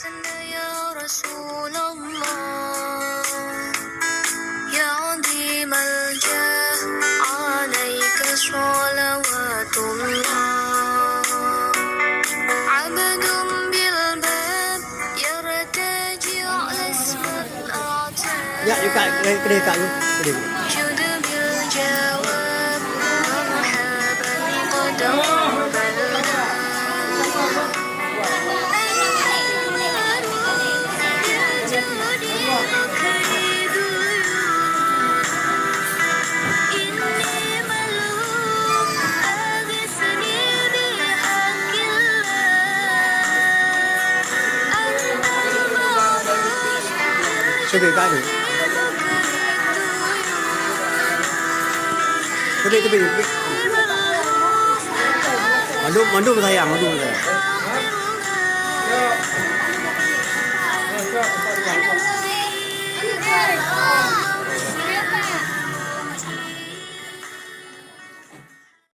يا رسول الله يا عظيم الجاه عليك صلوات الله عبد بالباب يرتجع اسم الأعتاب Dạ, cái جد بالجواب مرحبا قد قبلنا cái này mandu saya